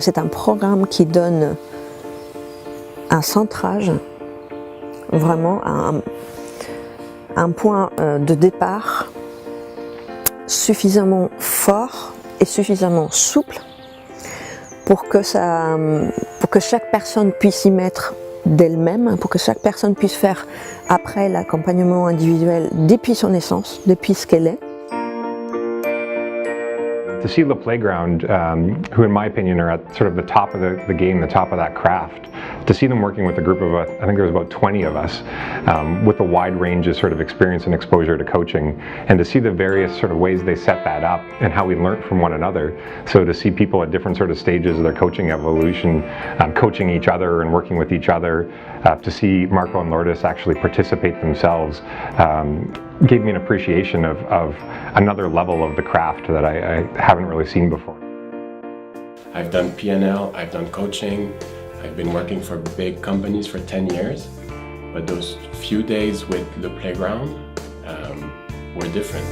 C'est un programme qui donne un centrage, vraiment un point de départ suffisamment fort et suffisamment souple pour que chaque personne puisse y mettre d'elle-même, pour que chaque personne puisse faire après l'accompagnement individuel depuis son essence, depuis ce qu'elle est. To see the playground, who in my opinion are at sort of the top of the game, the top of that craft, to see them working with a group of, I think there was about 20 of us, with a wide range of sort of experience and exposure to coaching, and to see the various sort of ways they set that up and how we learned from one another. So to see people at different sort of stages of their coaching evolution, coaching each other and working with each other, to see Marco and Lourdes actually participate themselves, gave me an appreciation of another level of the craft that I haven't really seen before. I've done PNL, I've done coaching, I've been working for big companies for 10 years, but those few days with the playground were different.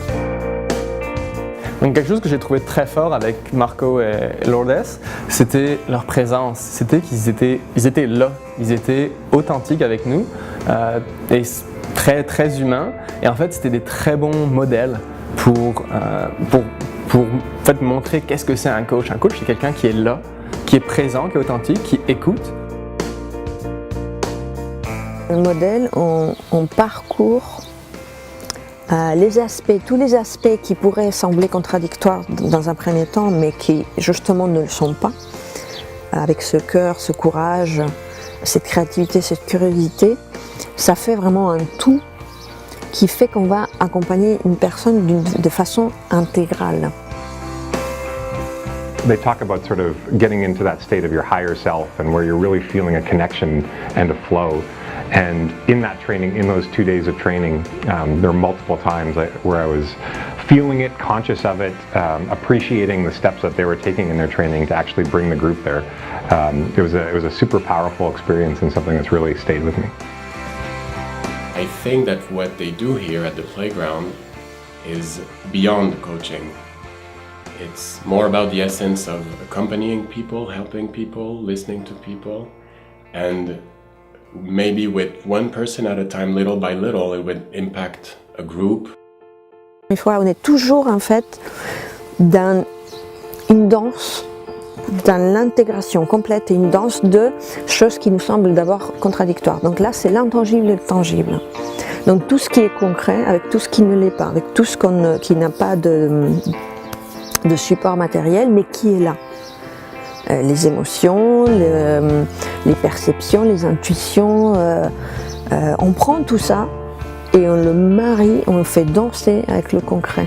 Donc quelque chose que j'ai trouvé très fort avec Marco et Lourdes, c'était leur présence, c'était qu'ils étaient là, ils étaient authentiques avec nous et très, très humains, et en fait c'était des très bons modèles pour en fait, montrer qu'est-ce que c'est un coach. Un coach, c'est quelqu'un qui est là, qui est présent, qui est authentique, qui écoute. Le modèle, on parcourt tous les aspects qui pourraient sembler contradictoires dans un premier temps, mais qui justement ne le sont pas, avec ce cœur, ce courage, cette créativité, cette curiosité. Ça fait vraiment un tout qui fait qu'on va accompagner une personne de façon intégrale. They talk about sort of getting into that state of your higher self and where you're really feeling a connection and a flow. And in that training, in those 2 days of training, there were multiple times where I was feeling it, conscious of it, appreciating the steps that they were taking in their training to actually bring the group there. It was a super powerful experience and something that's really stayed with me. I think that what they do here at the playground is beyond coaching. It's more about the essence of accompanying people, helping people, listening to people, and maybe with one person at a time, little by little, it would impact a group. On est toujours en fait dans une danse, dans l'intégration complète et une danse de choses qui nous semblent d'abord contradictoires. Donc là, c'est l'intangible et le tangible. Donc tout ce qui est concret avec tout ce qui ne l'est pas, avec tout ce qui n'a pas de support matériel, mais qui est là. Les émotions, les perceptions, les intuitions, on prend tout ça et on le marie, on le fait danser avec le concret.